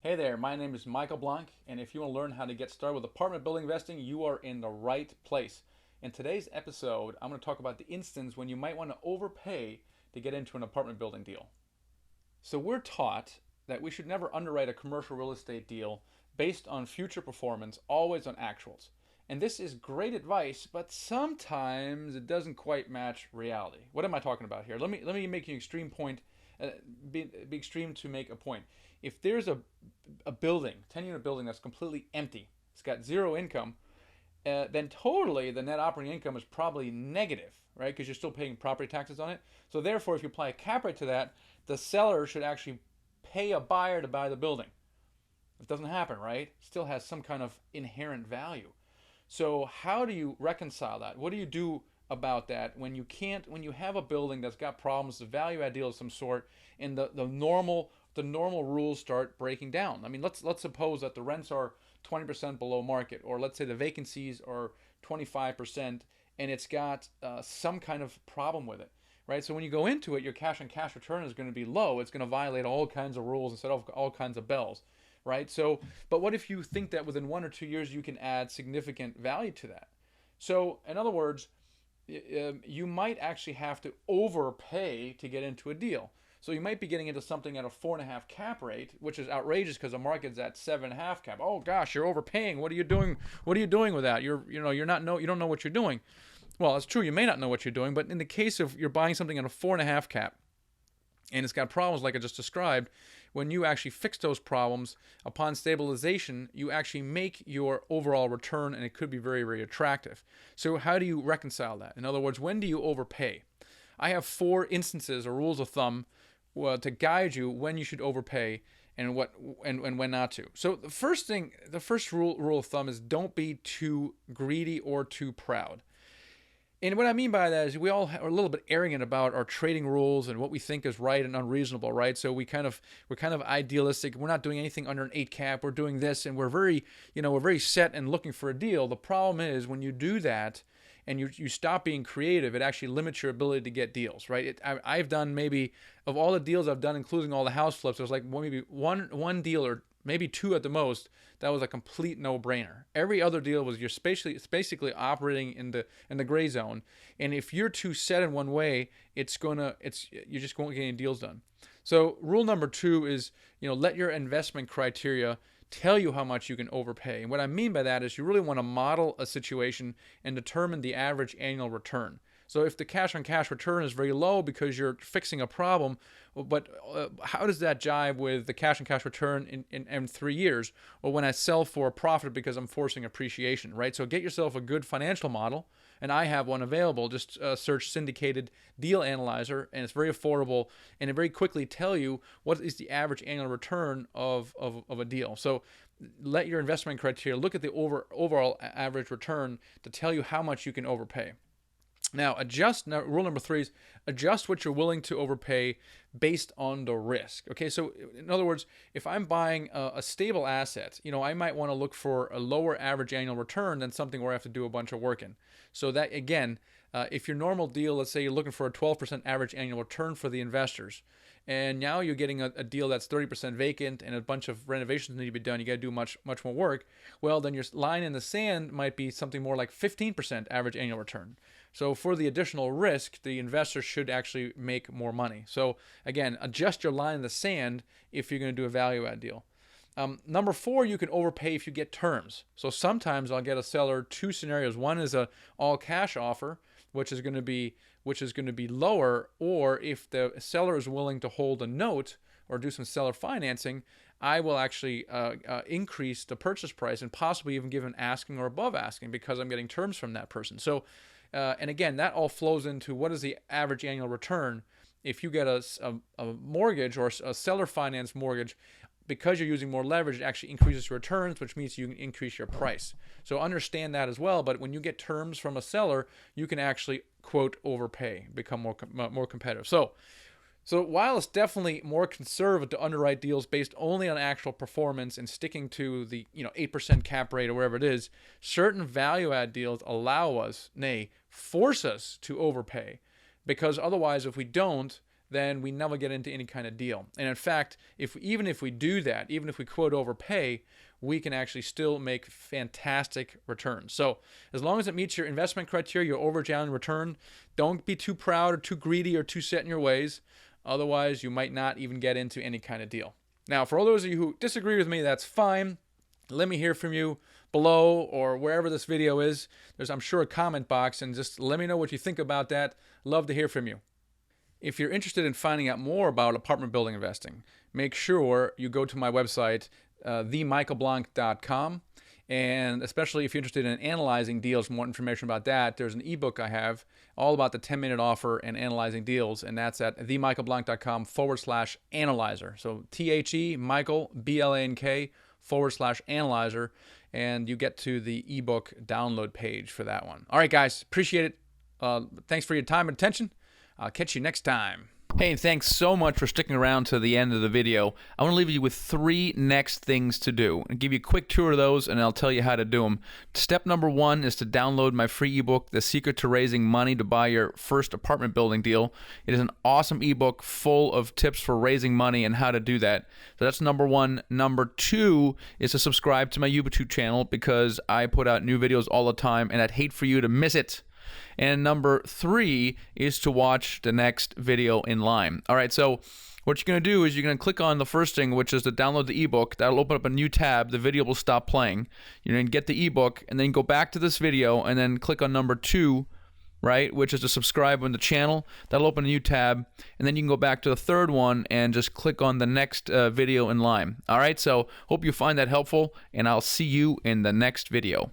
Hey there, my name is Michael Blanc, and if you want to learn how to get started with apartment building investing, you are in the right place. In today's episode, I'm going to talk about the instance when you might want to overpay to get into an apartment building deal. So, we're taught that we should never underwrite a commercial real estate deal based on future performance, always on actuals. And this is great advice, but sometimes it doesn't quite match reality. What am I talking about here? Let me make an extreme point, be extreme to make a point. If there's a building, 10-unit building that's completely empty, it's got zero income, then totally the net operating income is probably negative, right? Because you're still paying property taxes on it. So therefore, if you apply a cap rate to that, the seller should actually pay a buyer to buy the building. It doesn't happen, right? It still has some kind of inherent value. So how do you reconcile that? What do you do about that when you have a building that's got problems, the value add deal of some sort, and the normal rules start breaking down? I mean, let's suppose that the rents are 20% below market, or let's say the vacancies are 25%, and it's got some kind of problem with it, right? So when you go into it, your cash on cash return is going to be low. It's going to violate all kinds of rules and set off all kinds of bells, right? So, but what if you think that within 1 or 2 years you can add significant value to that? So, in other words, you might actually have to overpay to get into a deal. So you might be getting into something at a 4.5 cap rate, which is outrageous because the market's at 7.5 cap. Oh gosh, you're overpaying. What are you doing? What are you doing with that? You don't know what you're doing. Well, it's true. You may not know what you're doing, but in the case of you're buying something at a 4.5 cap, and it's got problems like I just described, when you actually fix those problems upon stabilization, you actually make your overall return, and it could be very, very attractive. So how do you reconcile that? In other words, when do you overpay? I have 4 instances or rules of thumb to guide you when you should overpay and when not to. So the first rule of thumb is don't be too greedy or too proud. And what I mean by that is we all are a little bit arrogant about our trading rules and what we think is right and unreasonable, right? So we're kind of idealistic. We're not doing anything under an 8 cap. We're doing this, and we're very set and looking for a deal. The problem is when you do that and you stop being creative, it actually limits your ability to get deals, right? I've done, maybe of all the deals I've done, including all the house flips, there's like maybe one deal or maybe 2 at the most that was a complete no-brainer. Every other deal was it's basically operating in the gray zone, and if you're too set in one way, you just won't get any deals done. So rule number 2 is let your investment criteria tell you how much you can overpay. And what I mean by that is you really want to model a situation and determine the average annual return. So if the cash on cash return is very low because you're fixing a problem, but how does that jive with the cash on cash return in 3 years, or when I sell for a profit because I'm forcing appreciation, right? So get yourself a good financial model, and I have one available. Just search Syndicated Deal Analyzer, and it's very affordable, and it very quickly tell you what is the average annual return of a deal. So let your investment criteria look at the overall average return to tell you how much you can overpay. Now, rule number 3 is adjust what you're willing to overpay based on the risk. Okay, so in other words, if I'm buying a stable asset, I might want to look for a lower average annual return than something where I have to do a bunch of work in. So that, again, if your normal deal, let's say you're looking for a 12% average annual return for the investors, and now you're getting a deal that's 30% vacant and a bunch of renovations need to be done, you got to do much more work, well, then your line in the sand might be something more like 15% average annual return. So for the additional risk, the investor should actually make more money. So again, adjust your line in the sand if you're going to do a value add deal. Number 4, you can overpay if you get terms. So sometimes I'll get a seller 2 scenarios. One is a all cash offer, which is going to be lower, or if the seller is willing to hold a note or do some seller financing, I will actually increase the purchase price and possibly even give an asking or above asking because I'm getting terms from that person. So and again, that all flows into what is the average annual return if you get a mortgage or a seller finance mortgage. Because you're using more leverage, it actually increases your returns, which means you can increase your price. So understand that as well. But when you get terms from a seller, you can actually, quote, overpay, become more competitive. So while it's definitely more conservative to underwrite deals based only on actual performance and sticking to the 8% cap rate or wherever it is, certain value add deals allow us, nay, force us to overpay, because otherwise, if we don't, then we never get into any kind of deal. And in fact, even if we do that, even if we quote overpay, we can actually still make fantastic returns. So as long as it meets your investment criteria, your overage annual return, don't be too proud or too greedy or too set in your ways. Otherwise, you might not even get into any kind of deal. Now, for all those of you who disagree with me, that's fine. Let me hear from you below or wherever this video is. There's, I'm sure, a comment box, and just let me know what you think about that. Love to hear from you. If you're interested in finding out more about apartment building investing, make sure you go to my website, themichaelblanc.com. And especially if you're interested in analyzing deals and more information about that, there's an ebook I have all about the 10-minute offer and analyzing deals, and that's at themichaelblanc.com/analyzer. So THE Michael BLANK /analyzer, and you get to the ebook download page for that one. All right, guys, appreciate it. Thanks for your time and attention. I'll catch you next time. Hey, and thanks so much for sticking around to the end of the video. I want to leave you with 3 next things to do. I'll give you a quick tour of those, and I'll tell you how to do them. Step number 1 is to download my free ebook, The Secret to Raising Money to Buy Your First Apartment Building Deal. It is an awesome ebook full of tips for raising money and how to do that. So that's number 1. Number 2 is to subscribe to my YouTube channel, because I put out new videos all the time, and I'd hate for you to miss it. And number 3 is to watch the next video in line. All right, so what you're going to do is you're going to click on the first thing, which is to download the ebook. That'll open up a new tab. The video will stop playing. You're going to get the ebook, and then go back to this video, and then click on number 2, right, which is to subscribe on the channel. That'll open a new tab, and then you can go back to the third one and just click on the next video in line. All right, so hope you find that helpful, and I'll see you in the next video.